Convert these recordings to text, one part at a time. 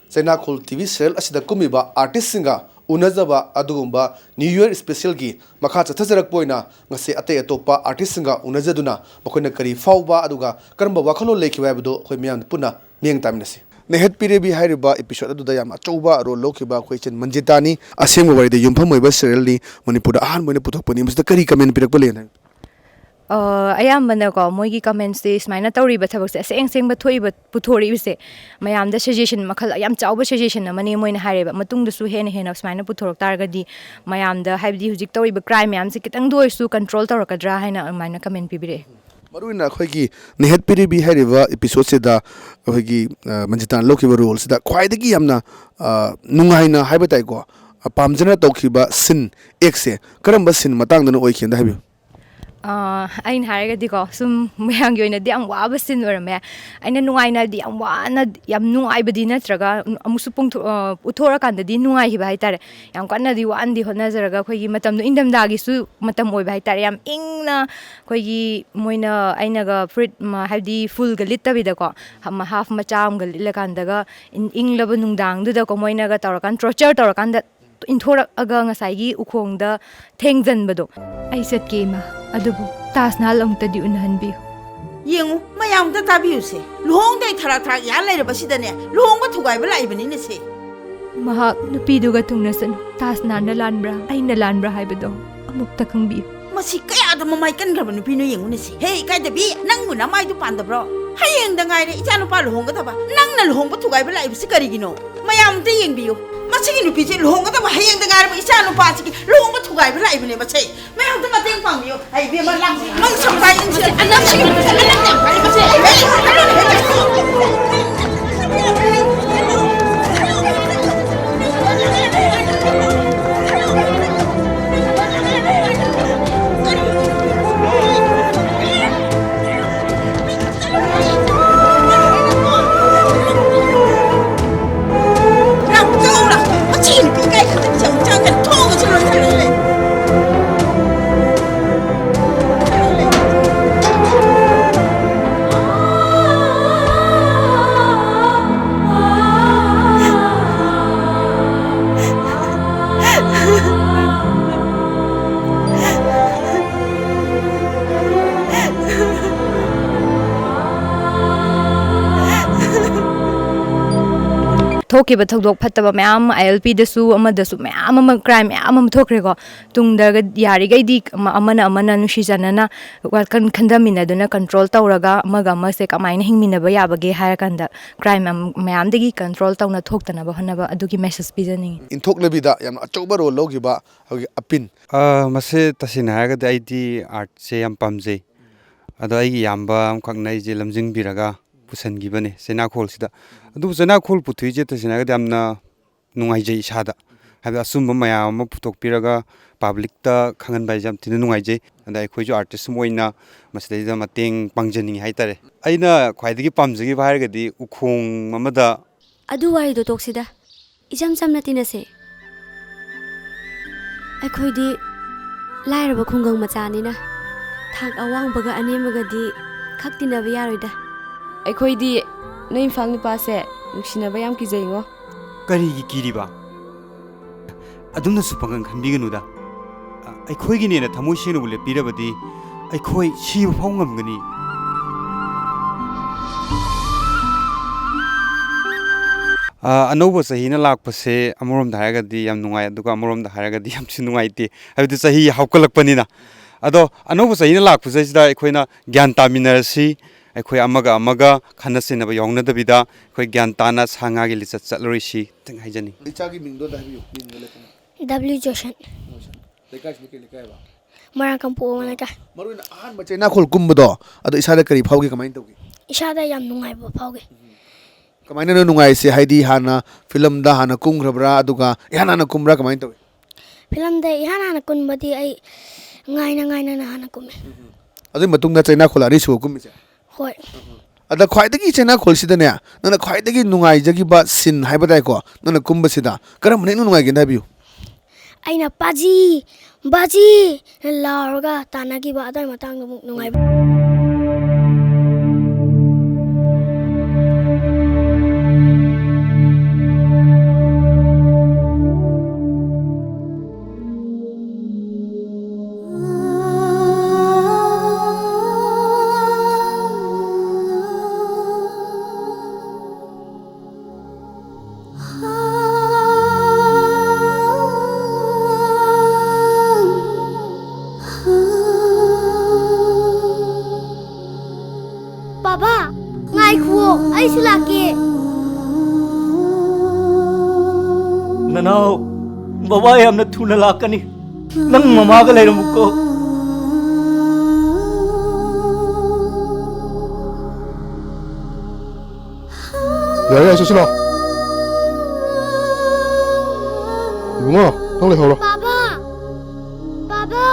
Cheinakhol TV Serail asida kumiba artist singa unazaba adugumba New Year special gi makha chathajarak poina ngase ate atopa artist singa unajaduna makoina kari fauba aduga karamba wakhalo lekhiwa bado khoi miyam puna mieng taminasi nehet pirebi hairiba episode aduda yam achouba role lokhiba khoichen manjitani asem waride yumpham oiba Serail ni manipura ahan moina puthokpani musda kari comment pirakpa lena ayambana ko moigi comments de smaina tawri ba thabak se seng seng ba thoi ba puthori se mayam da suggestion makhal ayam chawba suggestion amani moina hareba matung da su hena hena smaina puthorok targadi mayam da haibdi hujik tawri ba crime yam se kitang doi su control tarakadra haina maina comment pibire maruina khoigi nehet piribi hairiba episode se da khoigi manjitan lokhiba rules da khwaidagi yamna nungaina haiba tai ko pamjana tokhiba sin ekse karamba sin matang dana oikhenda habi ain haragadi ko sum mayang yoina di ang waba sin orame aina nuaina di ang wana yam nuai badi natraga amusu pung uthora kanda di nuai hi bai tare yam kanna di wan di hona zaraga khoigi matam no indam dagi su matam oi bai tare yam ingna khoigi moina aina ga fruit habdi full ga litta bida ko half macham ga lila kanda ga inglaba nungdang du da ko moina ga tawrakan torture tawrakan da inthora aga ngasai ukhong da thengjan bado ai sat ke ma adubu tasnal amtadi unhanbi yengu mayam ta tabiu se lohong dai thara thara ya lai ba sidane lohong ba thugai ba lai bani ne se maha nupi duga tungna san tasna na lanbra ai na lanbra haibado amuk ta khangbi masi kaya da mamai kan garba nupi no yengu ne se hey kai da bi nang mu na mai du pan da bro hayeng da ngai re icha no pa lohong ga ta ba nang na lohong ba thugai ba lai bi kari gino mayam ta yeng biu masih nupi je lohong ga ta ba hayeng da ngai re icha no pa chi lohong ba thugai ba lai bi ne ba sei mayam ta mateng pang biu ai bi ma lang nang sam bai in se anam chi anam ta kari ba sei thoki ba thogdok phattaba mayam ILP da su amada su mayam am crime mayam am thokre ko tungda ga yari gai di amana nushi janana kan khandamina duna control tawraga amaga ma se kamaina hingmina ba yabage harakanda crime mayam dagi control tawna thoktana ba hanaba adugi message pijani inthoknabida yam achoba ro logiba apin mase tasina haga dai di art se yam pamje ado ai yamba am khangnai je lamjing biraga pusangi bane Cheinakhol sida adu Cheinakhol puthui je tasina ga amna nungai je isada haba asumba maya ma putok piraga public ta khangan bai jam tin nungai je anda ai khoijo artist moina masdai da mateng pangjani haitare aina khwaidagi pamjagi bhar ga di ukhong mamada adu wai do toksida ijam samna tinase ai khoidi lairaba khungang machani na thak awang baga anemaga di khaktina ba yaroida ꯑꯩꯈꯣꯏꯗꯤ ꯅꯣꯏ ꯏꯝꯐꯥꯜ ꯅꯨꯄꯥꯁꯦ ꯅꯨꯡꯁꯤꯅꯕ ꯌꯥꯝ ꯀꯤꯖꯩꯉꯣ ꯀꯔꯤꯒꯤ ꯀꯤꯔꯤꯕ ꯑꯗꯨꯝꯅꯁꯨ ꯄꯪꯒꯟ ꯈꯟꯕꯤꯒꯅꯨꯗ ꯑꯩꯈꯣꯏꯒꯤꯅꯦꯅ ꯊꯃꯣꯏ ꯁꯦꯡꯅꯕꯨ ꯂꯦꯞꯄꯤꯔꯕꯗꯤ ꯑꯩꯈꯣꯏ ꯁꯤꯕ ꯐꯥꯎ ꯉꯝꯒꯅꯤ ꯑꯅꯧꯕ ꯆꯍꯤꯅ ꯂꯥꯛꯄꯁꯦ ꯑꯃꯔꯣꯝꯗ ꯍꯥꯏꯔꯒꯗꯤ ꯌꯥꯝ ꯅꯨꯡꯉꯥꯏ ꯑꯗꯨꯒ ꯑꯃꯔꯣꯝꯗ ꯍꯥꯏꯔꯒꯗꯤ ꯌꯥꯝꯁꯨ ꯅꯨꯡꯉꯥꯏꯇꯦ ꯍꯥꯏꯕꯗꯤ ꯆꯍꯤ ꯍꯧꯒꯠꯂꯛꯄꯅꯤꯅ ꯑꯗꯣ ꯑꯅꯧꯕ ꯆꯍꯤꯅ ꯂꯥꯛꯄꯁꯤꯗ ꯑꯩꯈꯣꯏꯅ ꯒ꯭ꯌꯥꯟ ꯇꯥꯃꯤꯟꯅꯔꯁꯤ ꯑꯩꯈꯣꯏ ꯑꯃꯒ ꯈꯟꯅ ꯆꯩꯅꯕ ꯌꯥꯎꯅꯗꯕꯤꯗ ꯑꯩꯈꯣꯏ ꯒ꯭ꯌꯥꯟ ꯇꯥꯅ ꯁꯥ ꯉꯥꯒꯤ ꯂꯤꯆꯠ ꯆꯠꯂꯔꯣꯏꯁꯤ ꯇꯪ ꯍꯥꯏꯖꯅꯤ ꯏꯆꯥꯒꯤ ꯃꯤꯡꯗꯣ ꯍꯥꯏꯕꯤꯌꯨ ꯃꯤꯡꯒ ꯂꯩꯀꯥꯏ W Joshon ꯂꯩꯀꯥꯏꯁꯤ ꯀꯩ ꯂꯩꯀꯥꯏꯕ Marakam po man ka maruina ahan Cheinakhol kumbudo ado isada kari phaugi kamain tawgi isada yam nungai bo phauge kamaina no nungai se haidi hana film da hana kumgrabra aduga ihana na kumra kamain tawgi film da ihana na kunbadi ai ngai na hana kumme adu matungda Cheinakhol ari su kummi se hoi ada khwaidagi Cheinakhol sidane nana khwaidagi nungai jagi ba sin haibadai ko nana kumba sida karam ne nungai gen habiu aina baji laroga tanagi ba adai matang muk nungai ꯑꯩꯁꯨ ꯂꯥꯛꯀꯦ ꯅꯅꯥꯎ ꯕꯕꯥ ꯌꯥꯝꯅ ꯊꯨꯅ ꯂꯥꯛꯀꯅꯤ ꯅꯪ ꯃꯃꯥꯒ ꯂꯩꯔꯝꯃꯨꯀꯣ ꯌꯥꯔꯦ ꯌꯥꯔꯦ ꯆꯠꯁꯤ ꯂꯥꯛꯑꯣ ꯏꯕꯨꯡꯉꯣ ꯅꯪ ꯂꯩꯍꯧꯔꯣ ꯕꯥꯕꯥ ꯕꯥꯕꯥ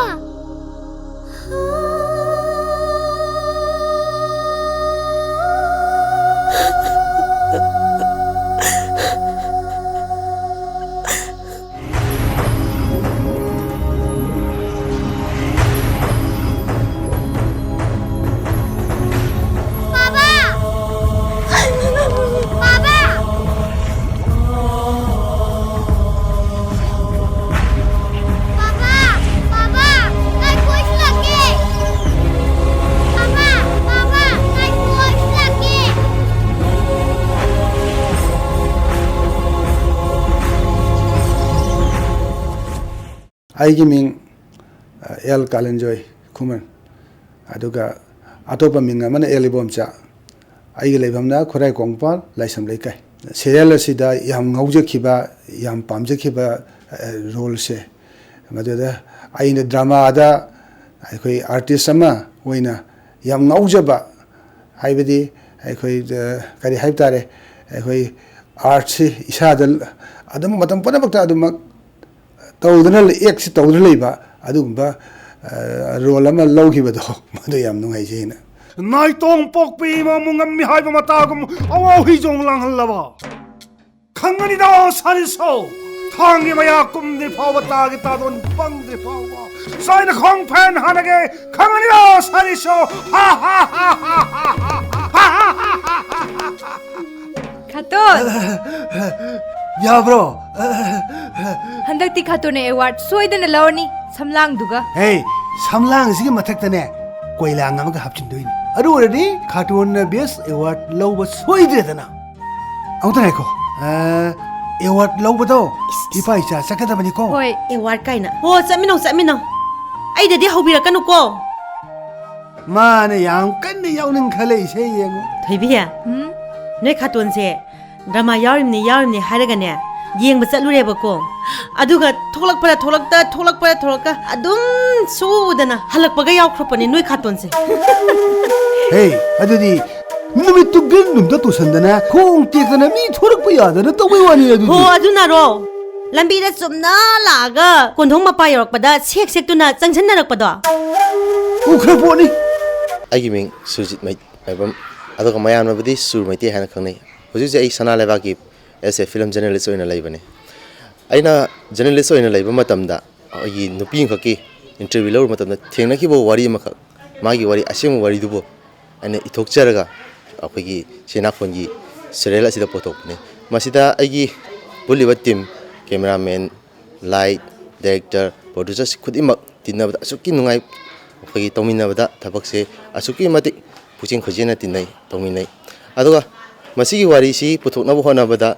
ꯑꯩꯒꯤ ꯃꯤꯡ ꯑꯦꯜ ꯀꯥꯂꯦꯟꯖꯣꯏ ꯈꯨꯃꯟ ꯑꯗꯨꯒ ꯑꯇꯣꯞꯄ ꯃꯤꯡ ꯑꯃꯅ ꯑꯦꯜ ꯏꯕꯣꯝꯆꯥ ꯑꯩꯒꯤ ꯂꯩꯐꯝꯅ ꯈꯨꯔꯥꯏ ꯀꯣꯡꯄꯥꯜ ꯂꯥꯏꯁꯝ ꯂꯩꯀꯥꯏ ꯁꯦꯔꯤꯌꯦꯜ ꯑꯁꯤꯗ ꯌꯥꯝ ꯉꯥꯎꯖꯈꯤꯕ ꯌꯥꯝ ꯄꯥꯝꯖꯈꯤꯕ ꯔꯣꯜꯁꯦ ꯃꯗꯨꯗ ꯑꯩꯅ ꯗ꯭ꯔꯃꯥꯗ ꯑꯩꯈꯣꯏ ꯑꯥꯔꯇꯤꯁ ꯑꯃ ꯑꯣꯏꯅ ꯌꯥꯝ ꯉꯥꯎꯖꯕ ꯍꯥꯏꯕꯗꯤ ꯑꯩꯈꯣꯏ ꯀꯔꯤ ꯍꯥꯏꯕ ꯇꯥꯔꯦ ꯑꯩꯈꯣꯏ ꯑꯥꯔꯠꯁꯤ ꯏꯁꯥꯗ ꯑꯗꯨꯝ ꯃꯇꯝ ꯄꯨꯝꯅꯃꯛꯇ ꯑꯗꯨꯃꯛ ꯇꯧꯗꯨꯅ ꯑꯦꯛꯁꯤ ꯇꯧꯗꯨꯅ ꯂꯩꯕ ꯑꯗꯨꯒꯨꯝꯕ ꯔꯣꯜ ꯑꯃ ꯂꯧꯈꯤꯕꯗꯣ ꯃꯗꯨ ꯌꯥꯝ ꯅꯨꯡꯉꯥꯏꯖꯩꯅ ꯅꯥꯏꯇꯣꯡ ꯄꯣꯛꯄꯤ ꯃꯃꯨ ꯉꯝꯃꯤ ꯍꯥꯏꯕ ꯃꯇꯥꯒꯨꯝ ꯑꯋꯥ ꯍꯤꯖꯣꯡ ꯂꯥꯡꯍꯜꯂꯕ ꯈꯪꯒꯅꯤꯗ ꯁꯥꯔꯤꯁꯣ ꯊꯥꯡꯒꯤ ꯃꯌꯥ ꯀꯨꯝꯗ꯭ꯔꯤ ꯐꯥꯎꯕ ꯇꯥꯒꯤ ꯇꯥꯗꯣꯟ ꯄꯪꯗ꯭ꯔꯤ ꯐꯥꯎꯕ ꯆꯥꯏꯅꯥꯈꯣꯡ ꯐꯦꯟ ꯍꯥꯟꯅꯒꯦ ꯈꯪꯒꯅꯤꯗ ꯁꯥꯔꯤꯁꯣ ꯍꯥ ꯍꯥ ꯍꯥ ꯍꯥ ꯍꯥ Khaton! ꯌꯥꯕ꯭ꯔꯣ Handakti Khatone Award soidana lawani samlang duga. ꯍꯦ ꯁꯝꯂꯥꯡꯁꯤꯒꯤ ꯃꯊꯛꯇꯅꯦ ꯀꯣꯏꯂꯥꯡ ꯑꯃꯒ ꯍꯥꯞꯆꯤꯟꯗꯣꯏꯅꯤ ꯑꯗꯨ ꯑꯣꯏꯔꯗꯤ ꯈꯥꯇꯣꯟꯅ ꯕꯦꯁ ꯑꯦꯋꯥꯔꯗ ꯂꯧꯕ ꯁꯣꯏꯗ꯭ꯔꯦꯗꯅ ꯑꯃꯨꯛꯇ ꯉꯥꯏꯈꯣ ꯑꯦꯋꯥꯔꯗ ꯂꯧꯕꯗꯣ ꯏꯄꯥ ꯏꯆꯥ ꯆꯠꯀꯗꯕꯅꯤꯀꯣ Hoi. ꯑꯦꯋꯥꯔꯗ ꯀꯥꯏꯅ ꯍꯣ ꯆꯠꯃꯤꯟꯅꯧ ꯑꯩꯗꯗꯤ ꯍꯧꯕꯤꯔꯛꯀꯅꯨꯀꯣ ꯃꯥꯅ ꯌꯥꯝ ꯀꯟꯅ ꯌꯥꯎꯅꯤꯡ ꯈꯜꯂꯛꯏꯁꯦ ꯌꯦꯡꯉꯣ ꯊꯣꯏꯕꯤ ꯅꯣꯏ ꯈꯥꯇꯣꯟꯁꯦ ꯗ꯭ꯔꯃꯥ ꯌꯥꯎꯔꯤꯝꯅꯤ ꯍꯥꯏꯔꯒꯅꯦ ꯌꯦꯡꯕ ꯆꯠꯂꯨꯔꯦꯕꯀꯣ ꯑꯗꯨꯒ ꯊꯣꯛꯂꯛꯄ ꯑꯗꯨꯝ ꯁꯨꯗꯅ ꯍꯜꯂꯛꯄꯒ ꯌꯥꯎꯈ꯭ꯔꯄꯅꯦ ꯅꯣꯏ ꯈꯥꯇꯣꯟꯁꯦ ꯍꯦ ꯑꯗꯨꯗꯤ ꯅꯨꯃꯤꯠꯇꯨ ꯒ꯭ꯔꯤꯟꯗꯨꯝꯇ ꯇꯨꯁꯟꯗꯅ ꯈꯣꯡ ꯇꯦꯛꯇꯅ ꯃꯤ ꯊꯣꯔꯛꯄ ꯌꯥꯗꯅ ꯇꯧꯕꯩ ꯋꯥꯅꯤ ꯑꯗꯨꯗꯤ ꯍꯣ ꯑꯗꯨꯅꯔꯣ ꯂꯝꯕꯤꯗ ꯆꯨꯝꯅ ꯂꯥꯛꯑꯒ ꯀꯣꯟꯊꯣꯡ ꯃꯄꯥ ꯌꯧꯔꯛꯄꯗ ꯁꯦꯛꯇꯨꯅ ꯆꯪꯁꯤꯟꯅꯔꯛꯄꯗꯣ ꯎꯈ꯭ꯔ ꯄꯣꯠꯅꯤ ꯑꯩꯒꯤ ꯃꯤꯡ ꯁꯨꯖꯤꯠ ꯃꯩꯕꯝ ꯑꯗꯨꯒ ꯃꯌꯥꯝꯅꯕꯨꯗꯤ ꯁꯨꯔ ꯃꯩꯇꯩ ꯍꯥꯏꯅ ꯈꯪꯅꯩ ꯍꯧꯖꯤꯛꯁꯦ ꯑꯩ ꯁꯅꯥ ꯂꯩꯕꯥꯛꯀꯤ ꯑꯦꯁ ꯑꯦ ꯐꯤꯂꯝ ꯖꯔꯅꯦꯂꯤꯁ ꯑꯣꯏꯅ ꯂꯩꯕꯅꯦ ꯑꯩꯅ ꯖꯔꯅꯦꯂꯤꯁ ꯑꯣꯏꯅ ꯂꯩꯕ ꯃꯇꯝꯗ ꯑꯩꯒꯤ ꯅꯨꯄꯤ ꯑꯃꯈꯛꯀꯤ ꯏꯟꯇꯔꯚ꯭ꯌꯨ ꯂꯧꯕ ꯃꯇꯝꯗ ꯊꯦꯡꯅꯈꯤꯕ ꯋꯥꯔꯤ ꯑꯃꯈꯛ ꯃꯥꯒꯤ ꯋꯥꯔꯤ ꯑꯁꯦꯡꯕ ꯋꯥꯔꯤꯗꯨꯕꯨ ꯑꯩꯅ ꯏꯊꯣꯛꯆꯔꯒ ꯑꯩꯈꯣꯏꯒꯤ ꯆꯦꯅꯥꯈꯣꯟꯒꯤ ꯁꯦꯔꯤꯌꯦꯜ ꯑꯁꯤꯗ ꯄꯨꯊꯣꯛꯄꯅꯦ ꯃꯁꯤꯗ ꯑꯩꯒꯤ ꯄꯨꯜꯂꯤꯕ team cameraman light director producer ꯈꯨꯗꯤꯡꯃꯛ ꯇꯤꯟꯅꯕꯗ ꯑꯁꯨꯛꯀꯤ ꯅꯨꯡꯉꯥꯏ ꯑꯩꯈꯣꯏꯒꯤ ꯇꯧꯃꯤꯟꯅꯕꯗ ꯊꯕꯛꯁꯦ ꯑꯁꯨꯛꯀꯤ ꯃꯇꯤꯛ ꯄꯨꯛꯆꯦꯟ ꯈꯣꯏꯖꯦꯟꯅ ꯇꯤꯟꯅꯩ ꯇꯧꯃꯤꯟꯅꯩ ꯑꯗꯨꯒ ꯃꯁꯤꯒꯤ ꯋꯥꯔꯤꯁꯤ ꯄꯨꯊꯣꯛꯅꯕ ꯍꯣꯠꯅꯕꯗ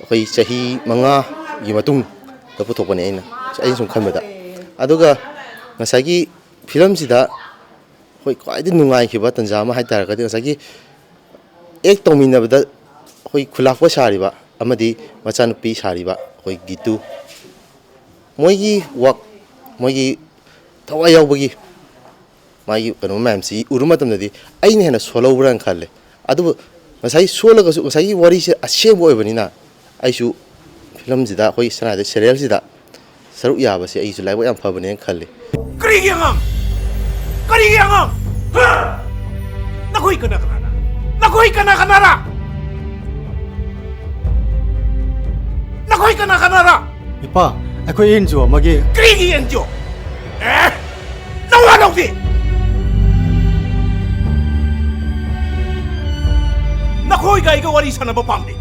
ꯑꯩꯈꯣꯏ ꯆꯍꯤ 5ꯒꯤ ꯃꯇꯨꯡꯗ ꯄꯨꯊꯣꯛꯄꯅꯦ ꯑꯩꯅ ꯁꯨꯝ ꯈꯟꯕꯗ ꯑꯗꯨꯒ ꯉꯁꯥꯏꯒꯤ ꯐꯤꯂꯝꯁꯤꯗ ꯑꯩꯈꯣꯏ ꯈ꯭ꯋꯥꯏꯗꯒꯤ ꯅꯨꯡꯉꯥꯏꯈꯤꯕ ꯇꯟꯖꯥ ꯑꯃ ꯍꯥꯏꯇꯥꯔꯒꯗꯤ ꯉꯁꯥꯏꯒꯤ ꯑꯦꯛ ꯇꯧꯃꯤꯟꯅꯕꯗ ꯑꯩꯈꯣই ꯈꯨꯂꯥꯛꯄ ꯁꯥꯔꯤꯕ ꯑꯃꯗꯤ ꯃꯆꯥꯅꯨꯄꯤ ꯁꯥꯔꯤꯕ ꯑꯩꯈꯣꯏ ꯒꯤꯇꯨ ꯃꯣꯏꯒꯤ ꯃꯣꯏꯒꯤ ꯊꯋꯥꯏ ꯌꯥꯎꯕꯒꯤ ꯃꯥꯒꯤ ꯀꯩꯅꯣ ꯃꯌꯥꯝꯁꯤ ꯎꯔꯨ ꯃꯇꯝꯗꯗꯤ ꯑꯩꯅ ꯍꯦꯟꯅ ꯁꯣꯜꯍꯧꯕ꯭ꯔꯥꯅ ꯈꯜꯂꯦ ꯑꯗꯨꯕꯨ ꯉꯁꯥꯏ ꯁꯣꯜꯂꯒꯁꯨ ꯉꯁꯥꯏꯒꯤ ꯋꯥꯔꯤꯁꯦ ꯑꯁꯦꯡꯕ ꯑꯣꯏꯕꯅꯤꯅ ꯑꯩꯁꯨ ꯐꯤꯂꯝꯁꯤꯗ ꯑꯩꯈꯣꯏ ꯁꯅꯥꯗ ꯁꯦꯔꯤꯌꯦꯜꯁꯤꯗ ꯁꯔꯨꯛ ꯌꯥꯕꯁꯦ ꯑꯩꯁꯨ ꯂꯥꯏꯕꯛ ꯌꯥꯝ ꯐꯕꯅꯦꯅ ꯈꯜꯂꯤ ꯀꯔꯤꯒꯤ ꯑꯉꯥꯡ ꯅꯈꯣꯏ ꯀꯅꯥ ꯀꯅꯥꯔ ꯏꯄꯥ ꯑꯩꯈꯣꯏ ꯑꯦꯟꯖꯤꯑꯣ ꯑꯃꯒꯤ ꯀꯔꯤꯒꯤ NGO ꯅꯋꯥ ꯂꯧꯗꯦ ꯅꯈꯣꯏꯒ ꯑꯩꯒ ꯋꯥꯔꯤ ꯁꯥꯟꯅꯕ ꯄꯥꯝꯗꯦ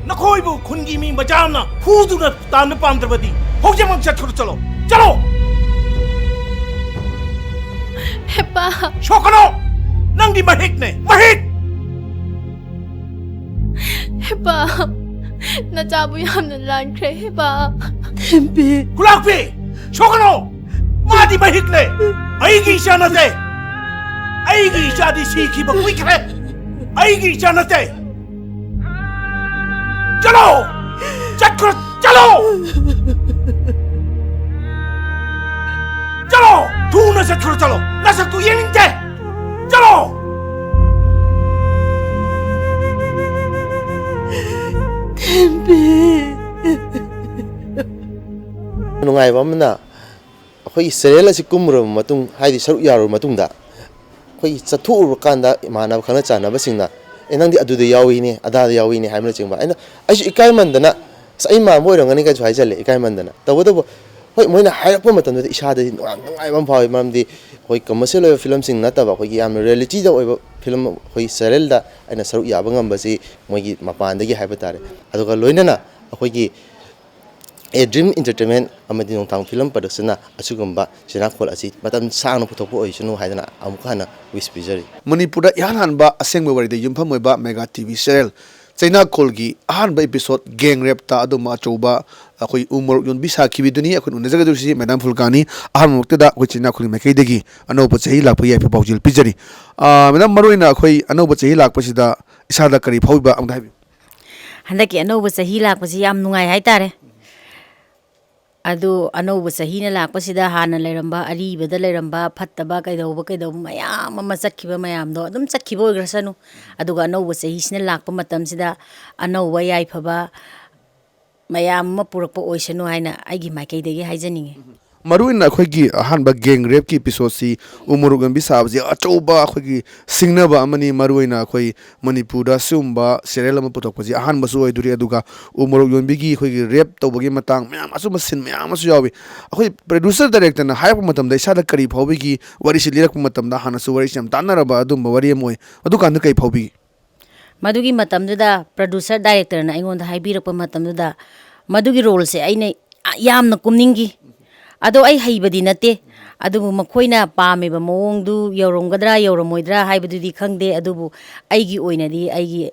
ꯅꯈꯣꯏꯕꯨ ꯈꯨꯟꯒꯤ ꯃꯤ ꯃꯆꯥꯅ ꯐꯨꯗꯨꯅ ꯇꯥꯟꯕ ꯄꯥꯝꯗ꯭ꯔꯕꯗꯤ ꯍꯧꯖꯤꯛꯃꯛ ꯆꯠꯈ꯭ꯔꯣ ꯆꯠꯂꯣ ꯍꯦꯄꯥ ꯁꯣꯛꯀꯅꯣ ꯅꯪꯒꯤ ꯃꯍꯤꯛꯅꯦ ꯃꯍꯤꯛ ꯍꯦꯄꯥ ꯅꯆꯥꯕꯨ ꯌꯥꯝꯅ ꯂꯥꯟꯈ꯭ꯔꯦ ꯍꯦꯄꯥ ꯈꯨꯂꯥꯛꯄꯤ ꯁꯣꯛꯀꯅꯣ ꯃꯥꯗꯤ ꯃꯍꯤꯛꯅꯦ ꯑꯩꯒꯤ ꯏꯆꯥ ꯅꯠꯇꯦ ꯑꯩꯒꯤ ꯏꯆꯥꯗꯤ ꯁꯤꯈꯤꯕ ꯀꯨꯏꯈ꯭ꯔꯦ ꯑꯩꯒꯤ ꯏꯆꯥ ꯅꯠꯇꯦ चलो चक्कर चलो चलो तू न चक्कर चलो न सकतू ये नहीं चलो ꯅꯨꯡꯉꯥꯏꯕ ꯑꯃꯅ ꯑꯩꯈꯣꯏꯒꯤ ꯁꯦꯔꯦꯜ ꯑꯁꯤ ꯀꯨꯝꯃꯨꯔꯕ ꯃꯇꯨꯡ ꯍꯥꯏꯗꯤ ꯁꯔꯨꯛ ꯌꯥꯔꯨꯔꯕ ꯃꯇꯨꯡꯗ ꯑꯩꯈꯣꯏꯒꯤ ꯆꯠꯊꯣꯛꯎꯔ ꯀꯥꯟꯗ ꯏꯃꯥꯟꯅꯕ ꯈꯪꯅ ꯆꯥꯟꯅꯕꯁꯤꯡꯅ ꯅꯪꯗꯤ ꯑꯗꯨꯗ ꯌꯥꯎꯏꯅꯦ ꯑꯗꯥꯗ ꯌꯥꯎꯏꯅꯦ ꯍꯥꯏꯕꯅꯆꯤꯡꯕ ꯑꯩꯁꯨ ꯏꯀꯥꯏꯃꯟꯗꯅ ꯑꯩ ꯃꯥꯟꯕ ꯑꯣꯏꯔꯝꯒꯅꯤ ꯀꯩꯁꯨ ꯍꯥꯏꯖꯜꯂꯦ ꯏꯀꯥꯏꯃꯟꯗꯅ ꯇꯧꯕꯇꯕꯨ ꯍꯣꯏ ꯃꯣꯏꯅ ꯍꯥꯏꯔꯛꯄ ꯃꯇꯝꯗꯗꯤ ꯏꯁꯥꯗꯗꯤ ꯅꯨꯡꯉꯥꯏꯕ ꯑꯃ ꯐꯥꯎꯏ ꯃꯔꯝꯗꯤ ꯑꯩꯈꯣꯏ ꯀꯃꯔꯁꯤꯌꯦꯜ ꯑꯣꯏꯕ ꯐꯤꯂꯝꯁꯤꯡ ꯅꯠꯇꯕ ꯑꯩꯈꯣꯏꯒꯤ ꯌꯥꯝꯅ ꯔꯤꯌꯦꯂꯤꯇꯤꯗ ꯑꯣꯏꯕ ꯐꯤꯂꯝ ꯑꯩꯈꯣꯏ ꯁꯦꯔꯦꯜꯗ ꯑꯩꯅ ꯁꯔꯨꯛ ꯌꯥꯕ ꯉꯝꯕꯁꯤ ꯃꯣꯏꯒꯤ ꯃꯄꯥꯟꯗꯒꯤ ꯍꯥꯏꯕ ꯇꯥꯔꯦ ꯑꯗꯨꯒ ꯂꯣꯏꯅꯅ ꯑꯩꯈꯣꯏꯒꯤ ꯗ꯭ꯔꯤꯝ ꯏꯟꯇꯔꯇꯦꯟꯃꯦꯟ ꯑꯃꯗꯤ ꯅꯣꯡꯊꯥꯡ ꯐꯤꯂꯝ ꯄ꯭ꯔꯗꯛꯁꯟꯅ ꯑꯁꯤꯒꯨꯝꯕ ꯆꯦꯅꯥꯈꯣꯜ ꯑꯁꯤ ꯃꯇꯝ ꯁꯥꯡꯅ ꯄꯨꯊꯣꯛꯄ ꯑꯣꯏꯁꯅꯨ ꯍꯥꯏꯗꯅ ꯑꯃꯨꯛꯀ ꯍꯟꯅ ꯋꯤꯁ ꯄꯤꯖꯔꯤ ꯃꯅꯤꯄꯨꯔꯗ ꯏꯍꯥꯟ ꯍꯥꯟꯕ ꯑꯁꯦꯡꯕ ꯋꯥꯔꯤꯗ ꯌꯨꯝꯐꯝ ꯑꯣꯏꯕ ꯃꯦꯒꯥ ꯇꯤꯚꯤ ꯁꯦꯔꯦꯜ ꯆꯩꯅꯥꯈꯣꯜꯒꯤ ꯑꯍꯥꯟꯕ ꯏꯄꯤꯁꯣꯗ ꯒꯦꯡ ꯔꯦꯞꯇ ꯑꯗꯨꯝꯕ ꯑꯆꯧꯕ ꯑꯩꯈꯣꯏ ꯎ ꯃꯣꯔꯣꯛ ꯌꯣꯟꯕꯤ ꯁꯥꯈꯤꯕꯗꯨꯅꯤ ꯑꯩꯈꯣꯏꯅ ꯎꯅꯖꯒꯗꯧꯔꯤꯁꯤ ꯃꯦꯗꯥꯝ ꯐꯨꯜꯀꯥꯅꯤ ꯑꯍꯥꯟꯕꯃꯛꯇꯗ ꯑꯩꯈꯣꯏ ꯆꯩꯅꯥꯈꯣꯜꯒꯤ ꯃꯥꯏꯀꯩꯗꯒꯤ ꯑꯅꯧꯕ ꯆꯍꯤ ꯂꯥꯛꯄ ꯌꯥꯏꯐ ꯄꯥꯎꯖꯦꯜ ꯄꯤꯖꯔꯤ ꯃꯦꯗꯥꯝ ꯃꯔꯨꯑꯣꯏꯅ ꯑꯩꯈꯣꯏ ꯑꯅꯧꯕ ꯆꯍꯤ ꯂꯥꯛꯄꯁꯤꯗ ꯏꯁꯥꯗ ꯀꯔꯤ ꯐꯥꯎꯕ ꯑꯃꯨꯛꯇ ꯍꯥꯏꯕꯤꯌꯨ ꯍꯟꯗꯛꯀꯤ ꯑꯅꯧꯕ ꯆꯍꯤ ꯂꯥꯛꯄꯁꯤ ꯌꯥꯝ ꯅꯨꯡꯉꯥꯏ ꯍꯥꯏꯇꯥꯔꯦ ꯑꯗꯨ ꯑꯅꯧꯕ ꯆꯍꯤꯅ ꯂꯥꯛꯄꯁꯤꯗ ꯍꯥꯟꯅ ꯂꯩꯔꯝꯕ ꯑꯔꯤꯕꯗ ꯂꯩꯔꯝꯕ ꯐꯠꯇꯕ ꯀꯩꯗꯧꯕ ꯃꯌꯥꯝ ꯑꯃ ꯆꯠꯈꯤꯕ ꯃꯌꯥꯝꯗꯣ ꯑꯗꯨꯝ ꯆꯠꯈꯤꯕ ꯑꯣꯏꯈ꯭ꯔꯁꯅꯨ ꯑꯗꯨꯒ ꯑꯅꯧꯕ ꯆꯍꯤꯁꯤꯅ ꯂꯥꯛꯄ ꯃꯇꯝꯁꯤꯗ ꯑꯅꯧꯕ ꯌꯥꯏꯐꯕ ꯃꯌꯥꯝ ꯑꯃ ꯄꯨꯔꯛꯄ ꯑꯣꯏꯁꯅꯨ ꯍꯥꯏꯅ ꯑꯩꯒꯤ ꯃꯥꯏꯀꯩꯗꯒꯤ ꯍꯥꯏꯖꯅꯤꯡꯉꯤ ꯃꯔꯨꯑꯣꯏꯅ ꯑꯩꯈꯣꯏꯒꯤ ꯑꯍꯥꯟꯕ ꯒꯦꯡ ꯔꯦꯞꯀꯤ ꯏꯄꯤꯁꯣꯗꯁꯤ ꯎ ꯃꯣꯔꯣꯛ ꯌꯣꯟꯕꯤ ꯁꯥꯕꯁꯤ ꯑꯆꯧꯕ ꯑꯩꯈꯣꯏꯒꯤ ꯁꯤꯡꯅꯕ ꯑꯃꯅꯤ ꯃꯔꯨꯑꯣꯏꯅ ꯑꯩꯈꯣꯏ ꯃꯅꯤꯄꯨꯔꯗ ꯁꯤꯒꯨꯝꯕ ꯁꯦꯔꯦꯜ ꯑꯃ ꯄꯨꯊꯣꯛꯄꯁꯤ ꯑꯍꯥꯟꯕꯁꯨ ꯑꯣꯏꯗꯣꯔꯤ ꯑꯗꯨꯒ ꯎ ꯃꯣꯔꯣꯛ ꯌꯣꯟꯕꯤꯒꯤ ꯑꯩꯈꯣꯏꯒꯤ ꯔꯦꯞ ꯇꯧꯕꯒꯤ ꯃꯇꯥꯡ ꯃꯌꯥꯝ ꯑꯆꯨꯝꯕ ꯁꯤꯟ ꯃꯌꯥꯝ ꯑꯃꯁꯨ ꯌꯥꯎꯏ ꯑꯩꯈꯣꯏ ꯄ꯭ꯔꯣꯗ꯭ꯌꯨꯁꯔ ꯗꯥꯏꯔꯦꯛꯇꯔꯅ ꯍꯥꯏꯔꯛꯄ ꯃꯇꯝꯗ ꯏꯁꯥꯗ ꯀꯔꯤ ꯐꯥꯎꯕꯤꯈꯤ ꯋꯥꯔꯤꯁꯤ ꯂꯤꯔꯛꯄ ꯃꯇꯝꯗ ꯍꯥꯟꯅꯁꯨ ꯋꯥꯔꯤꯁꯤ ꯌꯥꯝ ꯇꯥꯟꯅꯔꯕ ꯑꯗꯨꯝꯕ ꯋꯥꯔꯤ ꯑꯃ ꯑꯣꯏ ꯑꯗꯨꯀꯥꯟꯗ ꯀꯔꯤ ꯐꯥꯎꯕꯤꯈꯤ ꯃꯗꯨꯒꯤ ꯃꯇꯝꯗꯨꯗ ꯄ꯭ꯔꯣꯗ꯭ꯌꯨꯁꯔ ꯗꯥꯏꯔꯦꯛꯇꯔꯅ ꯑꯩꯉꯣꯟꯗ ꯍꯥꯏꯕꯤꯔꯛꯄ ꯃꯇꯝꯗꯨꯗ ꯃꯗꯨꯒꯤ ꯔꯣꯜꯁꯦ ꯑꯩꯅ ꯌꯥꯝꯅ ꯀꯨꯝꯅꯤꯡꯈꯤ ꯑꯗꯣ ꯑꯩ ꯍꯩꯕꯗꯤ ꯅꯠꯇꯦ ꯑꯗꯨꯕꯨ ꯃꯈꯣꯏꯅ ꯄꯥꯝꯃꯤꯕ ꯃꯑꯣꯡꯗꯨ ꯌꯧꯔꯝꯒꯗ꯭ꯔꯥ ꯌꯧꯔꯝꯃꯣꯏꯗ꯭ꯔꯥ ꯍꯥꯏꯕꯗꯨꯗꯤ ꯈꯪꯗꯦ ꯑꯗꯨꯕꯨ ꯑꯩꯒꯤ ꯑꯣꯏꯅꯗꯤ ꯑꯩꯒꯤ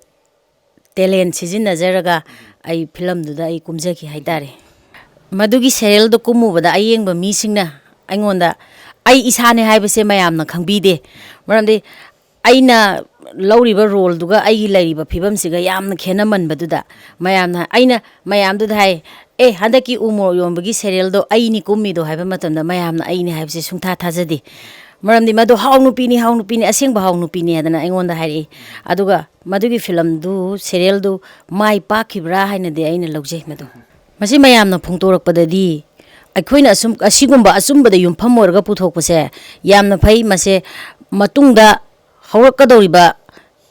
ꯇꯦꯂꯦꯟ ꯁꯤꯖꯤꯟꯅꯖꯔꯒ ꯑꯩ ꯐꯤꯂꯝꯗꯨꯗ ꯑꯩ ꯀꯨꯝꯖꯈꯤ ꯍꯥꯏꯇꯥꯔꯦ ꯃꯗꯨꯒꯤ ꯁꯦꯔꯦꯜꯗꯣ ꯀꯨꯝꯃꯨꯕꯗ ꯑꯌꯦꯡꯕ ꯃꯤꯁꯤꯡꯅ ꯑꯩꯉꯣꯟꯗ ꯑꯩ ꯏꯁꯥꯅꯦ ꯍꯥꯏꯕꯁꯦ ꯃꯌꯥꯝꯅ ꯈꯪꯕꯤꯗꯦ ꯃꯔꯝꯗꯤ ꯑꯩꯅ ꯂꯧꯔꯤꯕ ꯔꯣꯜꯗꯨꯒ ꯑꯩꯒꯤ ꯂꯩꯔꯤꯕ ꯐꯤꯕꯝꯁꯤꯒ ꯌꯥꯝꯅ ꯈꯦꯠꯅꯃꯟꯕꯗꯨꯗ ꯑꯩꯅ ꯃꯌꯥꯝꯗꯨꯗ ꯍꯥꯏ ꯍꯟꯗꯛꯀꯤ ꯎ ꯃꯣꯔꯣꯛ ꯌꯣꯟꯕꯒꯤ ꯁꯦꯔꯦꯜꯗꯣ ꯑꯩꯅꯤ ꯀꯨꯝꯃꯤꯗꯣ ꯍꯥꯏꯕ ꯃꯇꯝꯗ ꯃꯌꯥꯝꯅ ꯑꯩꯅꯤ ꯍꯥꯏꯕꯁꯦ ꯁꯨꯡꯊꯥ ꯊꯥꯖꯗꯦ ꯃꯔꯝꯗꯤ ꯃꯗꯨ ꯍꯥꯎ ꯅꯨꯄꯤꯅꯤ ꯑꯁꯦꯡꯕ ꯍꯥꯎ ꯅꯨꯄꯤꯅꯤ ꯍꯥꯏꯗꯅ ꯑꯩꯉꯣꯟꯗ ꯍꯥꯏꯔꯛꯏ ꯑꯗꯨꯒ ꯃꯗꯨꯒꯤ ꯐꯤꯂꯝꯗꯨ ꯁꯦꯔꯦꯜꯗꯨ ꯃꯥꯏ ꯄꯥꯛꯈꯤꯕ꯭ꯔꯥ ꯍꯥꯏꯅꯗꯤ ꯑꯩꯅ ꯂꯧꯖꯩ ꯃꯁꯤ ꯃꯌꯥꯝꯅ ꯐꯣꯡꯗꯣꯔꯛꯄꯗꯗꯤ ꯑꯩꯈꯣꯏꯅ ꯑꯁꯤꯒꯨꯝꯕ ꯑꯆꯨꯝꯕꯗ ꯌꯨꯝꯐꯝ ꯑꯣꯏꯔꯒ ꯄꯨꯊꯣꯛꯄꯁꯦ ꯌꯥꯝꯅ ꯐꯩ ꯃꯁꯦ ꯃꯇꯨꯡꯗ ꯍꯧꯔꯛꯀꯗꯧꯔꯤꯕ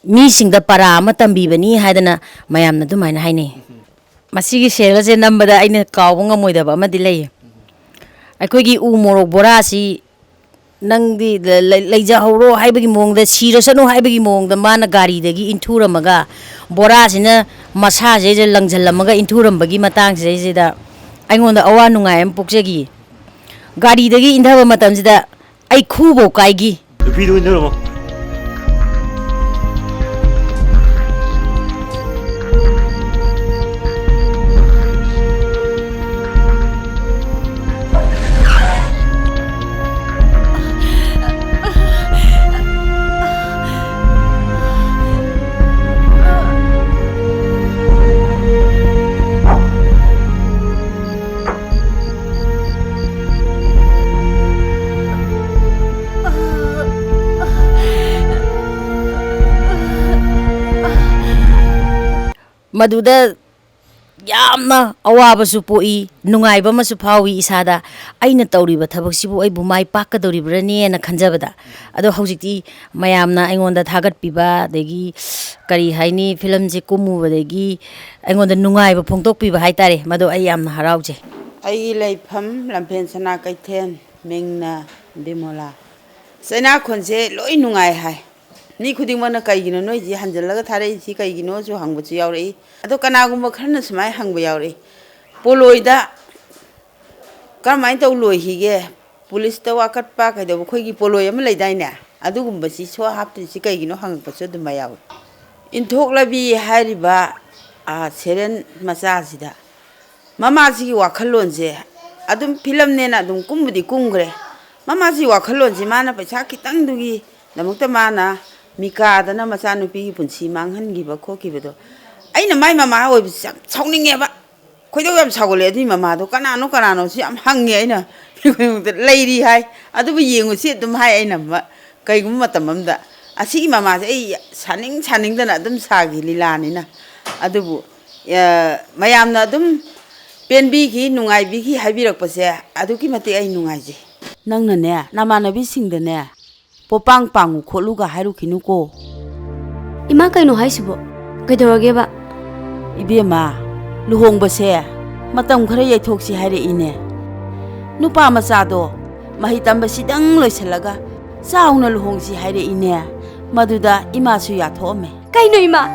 ꯃꯤꯁꯤꯡꯗ ꯄꯔꯥ ꯑꯃ ꯇꯝꯕꯤꯕꯅꯤ ꯍꯥꯏꯗꯅ ꯃꯌꯥꯝꯅ ꯑꯗꯨꯃꯥꯏꯅ ꯍꯥꯏꯅꯩ ꯃꯁꯤꯒꯤ ꯁꯦꯔꯦꯜꯁꯦ ꯅꯝꯕꯗ ꯑꯩꯅ ꯀꯥꯎꯕ ꯉꯝꯃꯣꯏꯗꯕ ꯑꯃꯗꯤ ꯂꯩꯌꯦ ꯑꯩꯈꯣꯏꯒꯤ ꯎ ꯃꯣꯔꯣꯛ ꯕꯣꯔꯥꯁꯤ ꯅꯪꯗꯤ ꯂꯩꯖꯍꯧꯔꯣ ꯍꯥꯏꯕꯒꯤ ꯃꯑꯣꯡꯗ ꯁꯤꯔꯁꯅꯨ ꯍꯥꯏꯕꯒꯤ ꯃꯑꯣꯡꯗ ꯃꯥꯅ ꯒꯥꯔꯤꯗꯒꯤ ꯏꯟꯊꯨꯔꯝꯃꯒ ꯕꯣꯔꯥꯁꯤꯅ ꯃꯁꯥꯁꯤꯗ ꯂꯪꯁꯤꯜꯂꯝꯃꯒ ꯏꯟꯊꯨꯔꯝꯕꯒꯤ ꯃꯇꯥꯡꯁꯤꯗꯩꯁꯤꯗ ꯑꯩꯉꯣꯟꯗ ꯑꯋꯥ ꯅꯨꯡꯉꯥꯏ ꯑꯃ ꯄꯣꯛꯆꯈꯤ ꯒꯥꯔꯤꯗꯒꯤ ꯏꯟꯊꯕ ꯃꯇꯝꯁꯤꯗ ꯑꯩ ꯈꯨꯕꯧ ꯀꯥꯏꯈꯤ ꯅꯨꯄꯤꯗꯨ ꯏꯟꯊꯔꯝꯃꯣ ꯃꯗꯨꯗ ꯌꯥꯝꯅ ꯑꯋꯥꯕꯁꯨ ꯄꯣꯛꯏ ꯅꯨꯡꯉꯥꯏꯕ ꯑꯃꯁꯨ ꯐꯥꯎꯏ ꯏꯁꯥꯗ ꯑꯩꯅ ꯇꯧꯔꯤꯕ ꯊꯕꯛꯁꯤꯕꯨ ꯑꯩꯕꯨ ꯃꯥꯏ ꯄꯥꯛꯀꯗꯧꯔꯤꯕ꯭ꯔꯅꯦꯅ ꯈꯟꯖꯕꯗ ꯑꯗꯣ ꯍꯧꯖꯤꯛꯇꯤ ꯃꯌꯥꯝꯅ ꯑꯩꯉꯣꯟꯗ ꯊꯥꯒꯠꯄꯤꯕ ꯑꯗꯒꯤ ꯀꯔꯤ ꯍꯥꯏꯅꯤ ꯐꯤꯂꯝꯁꯦ ꯀꯨꯝꯃꯨꯕꯗꯒꯤ ꯑꯩꯉꯣꯟꯗ ꯅꯨꯡꯉꯥꯏꯕ ꯐꯣꯡꯗꯣꯛꯄꯤꯕ ꯍꯥꯏꯇꯥꯔꯦ ꯃꯗꯣ ꯑꯩ ꯌꯥꯝꯅ ꯍꯔꯥꯎꯖꯩ ꯑꯩꯒꯤ ꯂꯩꯐꯝ ꯂꯝꯐꯦꯟ ꯁꯅꯥ ꯀꯩꯊꯦꯜ ꯃꯤꯡꯅ ꯕꯤꯃꯣꯂꯥ ꯆꯩꯅꯥꯈꯣꯟꯁꯦ ꯂꯣꯏ ꯅꯨꯡꯉꯥꯏ ꯍꯥꯏ ꯃꯤ ꯈꯨꯗꯤꯡꯃꯛꯅ ꯀꯩꯒꯤꯅꯣ ꯅꯣꯏꯁꯤ ꯍꯟꯖꯤꯜꯂꯒ ꯊꯥꯔꯛꯏꯁꯤ ꯀꯩꯒꯤꯅꯣꯁꯨ ꯍꯪꯕꯁꯨ ꯌꯥꯎꯔꯛꯏ ꯑꯗꯣ ꯀꯅꯥꯒꯨꯝꯕ ꯈꯔꯅ ꯁꯨꯃꯥꯏꯅ ꯍꯪꯕ ꯌꯥꯎꯔꯛꯏ ꯄꯣꯂꯣꯏꯗ ꯀꯔꯝꯍꯥꯏꯅ ꯇꯧ ꯂꯣꯏꯈꯤꯒꯦ ꯄꯨꯂꯤꯁꯇ ꯋꯥꯀꯠꯄ ꯀꯩꯗꯧꯕ ꯑꯩꯈꯣꯏꯒꯤ ꯄꯣꯂꯣꯏ ꯑꯃ ꯂꯩꯗꯥꯏꯅꯦ ꯑꯗꯨꯒꯨꯝꯕꯁꯤ ꯁꯣ ꯍꯥꯞꯇ꯭ꯔꯤꯁꯤ ꯀꯩꯒꯤꯅꯣ ꯍꯪꯉꯛꯄꯁꯨ ꯑꯗꯨꯝ ꯌꯥꯎꯏ ꯏꯟꯊꯣꯛꯂꯕꯤ ꯍꯥꯏꯔꯤꯕ ꯁꯦꯔꯦꯜ ꯃꯆꯥꯁꯤꯗ ꯃꯃꯥꯁꯤꯒꯤ ꯋꯥꯈꯜꯂꯣꯟꯁꯦ ꯑꯗꯨꯝ ꯐꯤꯂꯝꯅꯦꯅ ꯑꯗꯨꯝ ꯀꯨꯝꯕꯨꯗꯤ ꯀꯨꯝꯈ꯭ꯔꯦ ꯃꯃꯥꯁꯤꯒꯤ ꯋꯥꯈꯜꯂꯣꯟꯁꯤ ꯃꯥꯅ ꯄꯩꯁꯥ ꯈꯤꯇꯪꯗꯨꯒꯤꯗꯃꯛꯇ ꯃꯥꯅ ꯃꯤꯀꯥꯗꯅ ꯃꯆꯥꯅꯨꯄꯤꯒꯤ ꯄꯨꯟꯁꯤ ꯃꯥꯡꯍꯟꯈꯤꯕ ꯈꯣꯠꯈꯤꯕꯗꯣ ꯑꯩꯅ ꯃꯥꯏ ꯃꯃꯥ ꯑꯣꯏꯕꯁꯤ ꯌꯥꯝ ꯁꯥꯎꯅꯤꯡꯉꯦꯕ ꯈꯣꯏꯗꯧ ꯌꯥꯝ ꯁꯥꯎꯒꯠꯂꯦ ꯑꯗꯨꯏ ꯃꯃꯥꯗꯣ ꯀꯅꯥꯅꯣꯁꯨ ꯌꯥꯝ ꯍꯪꯉꯦ ꯑꯩꯅ ꯂꯩꯔꯤ ꯍꯥꯏ ꯑꯗꯨꯕꯨ ꯌꯦꯡꯉꯨꯁꯤ ꯑꯗꯨꯝ ꯍꯥꯏ ꯑꯩꯅ ꯀꯩꯒꯨꯝꯕ ꯃꯇꯝ ꯑꯃꯗ ꯑꯁꯤꯒꯤ ꯃꯃꯥꯁꯦ ꯑꯩ ꯁꯥꯅꯤꯡꯗꯅ ꯑꯗꯨꯝ ꯁꯥꯈꯤ ꯂꯤꯂꯥꯅꯤꯅ ꯑꯗꯨꯕꯨ ꯃꯌꯥꯝꯅ ꯑꯗꯨꯝ ꯄꯦꯟꯕꯤꯈꯤ ꯅꯨꯡꯉꯥꯏꯕꯤꯈꯤ ꯍꯥꯏꯕꯤꯔꯛꯄꯁꯦ ꯑꯗꯨꯛꯀꯤ ꯃꯇꯤꯛ ꯑꯩ ꯅꯨꯡꯉꯥꯏꯖꯩ ꯅꯪꯅꯅꯦ ꯅꯃꯥꯟꯅꯕꯤꯁꯤꯡꯗꯅꯦ ꯄꯣꯄꯥꯡ ꯄꯥꯡꯉꯨ ꯈꯣꯠꯂꯨꯒ ꯍꯥꯏꯔꯨꯈꯤꯅꯨꯀꯣ 이마 ꯀꯩꯅꯣ ꯍꯥꯏꯁꯤꯕꯣ ꯀꯩꯗꯧꯔꯒꯦꯕ 이베마 루홍버세 마땅 그래 예톡시 하래이네 누파 마사도 마히 담바시당 로이슬라가 싸우나 루홍시 하래이네 마두다 이마수 야토메 ꯀꯩꯅꯣ ꯏꯃꯥ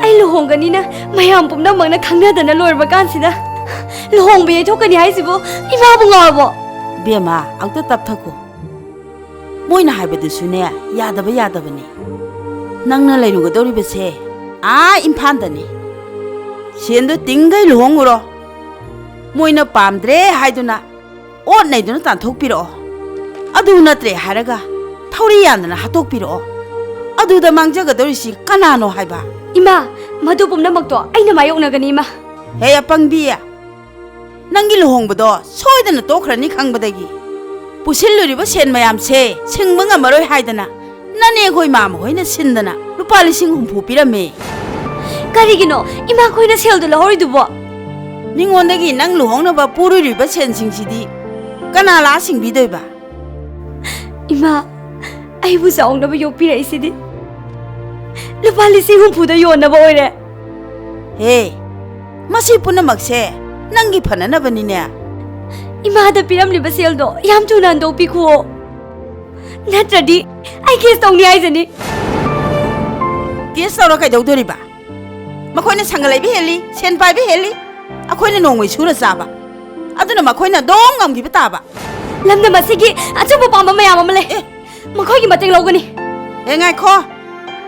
ꯑꯩ ꯂꯨꯍꯣꯡꯒꯅꯤꯅ ꯃꯌꯥꯝ ꯄꯨꯝꯅꯃꯛꯅ ꯈꯪꯅꯗꯅ ꯂꯣꯏꯔꯕ ꯀꯥꯟꯁꯤꯗ ꯂꯨꯍꯣꯡꯕ ꯌꯩꯊꯣꯛꯀꯅꯤ ꯍꯥꯏꯁꯤꯕꯨ ꯏꯃꯥꯕꯨ ꯉꯥꯎꯔꯕꯣ 베마 아우다 답타고 모이나 하이버드수네 야다바니 낭나 레이루가도리베세 아 임판다니 시엔도 띵가이 루홍으로 모이나 빰드레 하이두나 옷 내두나 딴톡비로 아두나트레 하라가 타우리야나 하톡비로 아두다 망자가도리시 까나노 하이바 이마 마두 ปุ่ꯝꯅꯃꯛꯇꯣ ꯑꯩꯅ ꯃꯥꯌꯣꯛꯅꯒꯅꯤ 이마 헤야 빵비야 낭기 루홍보도 소이드나 또크라니 강바다기 부실루리버 센 마얌세 생멍아 마로이 하이드나 나네 고이 마마 호이나 신다나 루파 리싱 훔포 피라메 ꯀꯔꯤꯒꯤꯅꯣ ꯏꯃꯥ ꯈꯣꯏꯅ ꯁꯦꯜꯗꯨ ꯂꯧꯍꯧꯔꯤꯗꯨꯕꯣ ꯃꯤꯉꯣꯟꯗꯒꯤ ꯅꯪ ꯂꯨꯍꯣꯡꯅꯕ ꯄꯨꯔꯨꯔꯤꯕ ꯁꯦꯟꯁꯤꯡꯁꯤꯗꯤ ꯀꯅꯥ ꯂꯥꯛꯑ ꯁꯤꯡꯕꯤꯗꯣꯏꯕ ꯏꯃꯥ ꯑꯩꯕꯨ ꯆꯥꯎꯅꯕ ꯌꯣꯛꯄꯤꯔꯛꯏꯁꯤꯗꯤ ꯂꯨꯄꯥ 40,000ꯗ ꯌꯣꯟꯅꯕ ꯑꯣꯏꯔꯦ ꯍꯦ ꯃꯁꯤ ꯄꯨꯝꯅꯃꯛꯁꯦ ꯅꯪꯒꯤ ꯐꯅꯅꯕꯅꯤꯅꯦ ꯏꯃꯥꯗ ꯄꯤꯔꯝꯂꯤꯕ ꯁꯦꯜꯗꯣ ꯌꯥꯝ ꯊꯨꯅ ꯍꯟꯗꯣꯛꯄꯤꯈꯨꯑꯣ ꯅꯠꯇ꯭ꯔꯗꯤ ꯑꯩ ꯀꯦꯁ ꯇꯧꯅꯤ ꯍꯥꯏꯖꯅꯤ ꯀꯦꯁ ꯇꯧꯔ ꯀꯩꯗꯧꯗꯣꯔꯤꯕ ꯃꯈꯣꯏꯅ ꯁꯪꯒ ꯂꯩꯕ ꯍꯦꯜꯂꯤ ꯁꯦꯟ ꯄꯥꯏꯕ ꯍꯦꯜꯂꯤ ꯑꯩꯈꯣꯏꯅ ꯅꯣꯡꯃꯩ ꯁꯨꯔ ꯆꯥꯕ ꯑꯗꯨꯅ ꯃꯈꯣꯏꯅ ꯑꯗꯨꯝ ꯉꯝꯈꯤꯕ ꯇꯥꯕ ꯂꯝꯗꯝ ꯑꯁꯤꯒꯤ ꯑꯆꯨꯝꯕ ꯄꯥꯝꯕ ꯃꯌꯥꯝ ꯑꯃ ꯂꯩ ꯃꯈꯣꯏꯒꯤ ꯃꯇꯦꯡ ꯂꯧꯒꯅꯤ ꯍꯦ ꯉꯥꯏꯈꯣ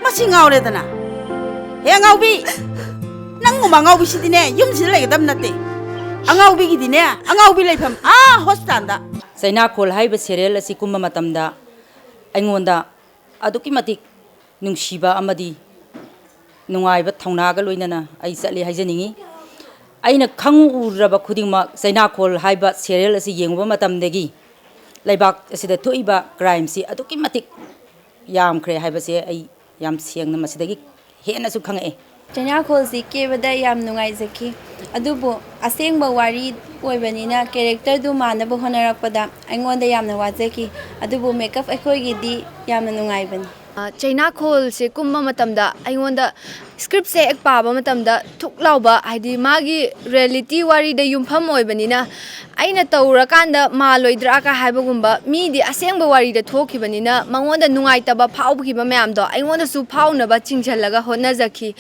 ꯃꯁꯤ ꯉꯥꯎꯔꯦꯗꯅ ꯍꯦ ꯑꯉꯥꯎꯕꯤ ꯅꯪꯒꯨꯝꯕ ꯑꯉꯥꯎꯕꯤꯁꯤꯗꯤꯅꯦ ꯌꯨꯝꯁꯤꯗ ꯂꯩꯒꯗꯕ ꯅꯠꯇꯦ ꯑꯉꯥꯎꯕꯤꯒꯤꯗꯤꯅꯦ ꯑꯉꯥꯎꯕꯤ ꯂꯩꯐꯝ ꯍꯣꯁꯄꯤꯇꯥꯜꯗ ꯆꯩꯅꯥꯈꯣꯜ ꯍꯥꯏꯕ ꯁꯦꯔꯤꯌꯦꯜ ꯑꯁꯤ ꯀꯨꯝꯕ ꯃꯇꯝꯗ ꯑꯩꯉꯣꯟꯗ ꯑꯗꯨꯛꯀꯤ ꯃꯇꯤꯛ ꯅꯨꯡꯁꯤꯕ ꯑꯃꯗꯤ ꯅꯨꯡꯉꯥꯏꯕ ꯊꯧꯅꯥꯒ ꯂꯣꯏꯅꯅ ꯑꯩ ꯆꯠꯂꯤ ꯍꯥꯏꯖꯅꯤꯡꯉꯤ ꯑꯩꯅ ꯈꯪꯎ ꯎꯔꯕ ꯈꯨꯗꯤꯡꯃꯛ ꯆꯩꯅꯥꯈꯣꯜ ꯍꯥꯏꯕ ꯁꯦꯔꯤꯌꯦꯜ ꯑꯁꯤ ꯌꯦꯡꯕ ꯃꯇꯝꯗꯒꯤ ꯂꯩꯕꯥꯛ ꯑꯁꯤꯗ ꯊꯣꯛꯏꯕ ꯀ꯭ꯔꯥꯏꯝꯁꯤ ꯑꯗꯨꯛꯀꯤ ꯃꯇꯤꯛ ꯌꯥꯝꯈ꯭ꯔꯦ ꯍꯥꯏꯕꯁꯦ ꯑꯩ ꯌꯥꯝ ꯁꯦꯡꯅ ꯃꯁꯤꯗꯒꯤ ꯍꯦꯟꯅꯁꯨ ꯈꯪꯉꯛꯑꯦ ꯆꯩꯅꯥꯈꯣꯜꯁꯤ ꯀꯦꯕꯗ ꯌꯥꯝ ꯅꯨꯡꯉꯥꯏꯖꯈꯤ ꯑꯗꯨꯕꯨ ꯑꯁꯦꯡꯕ ꯋꯥꯔꯤ ꯑꯣꯏꯕꯅꯤꯅ ꯀꯦꯔꯦꯛꯇꯔꯗꯨ ꯃꯥꯟꯅꯕ ꯍꯣꯠꯅꯔꯛꯄꯗ ꯑꯩꯉꯣꯟꯗ ꯌꯥꯝꯅ ꯋꯥꯖꯈꯤ ꯑꯗꯨꯕꯨ ꯃꯦꯀꯞ ꯑꯩꯈꯣꯏꯒꯤꯗꯤ ꯌꯥꯝꯅ ꯅꯨꯡꯉꯥꯏꯕꯅꯤ ꯆꯩꯅꯥꯈꯣꯜꯁꯦ ꯀꯨꯝꯕ ꯃꯇꯝꯗ ꯑꯩꯉꯣꯟꯗ ꯁ꯭ꯀ꯭ꯔꯤꯞꯁꯦ ꯍꯦꯛ ꯄꯥꯕ ꯃꯇꯝꯗ ꯊꯨꯛ ꯂꯥꯎꯕ ꯍꯥꯏꯗꯤ ꯃꯥꯒꯤ ꯔꯤꯌꯦꯂꯤꯇꯤ ꯋꯥꯔꯤꯗ ꯌꯨꯝꯐꯝ ꯑꯣꯏꯕꯅꯤꯅ ꯑꯩꯅ ꯇꯧꯔꯀꯥꯟꯗ ꯃꯥꯜꯂꯣꯏꯗ꯭ꯔꯥꯒ ꯍꯥꯏꯕꯒꯨꯝꯕ ꯃꯤꯗꯤ ꯑꯁꯦꯡꯕ ꯋꯥꯔꯤꯗ ꯊꯣꯛꯈꯤꯕꯅꯤꯅ ꯃꯉꯣꯟꯗ ꯅꯨꯡꯉꯥꯏꯇꯕ ꯐꯥꯎꯈꯤꯕ ꯃꯌꯥꯝꯗꯣ ꯑꯩꯉꯣꯟꯗꯁꯨ ꯐꯥꯎꯅꯕ ꯆꯤꯡꯁꯤꯜꯂꯒ ꯍꯣꯠꯅꯖꯈꯤ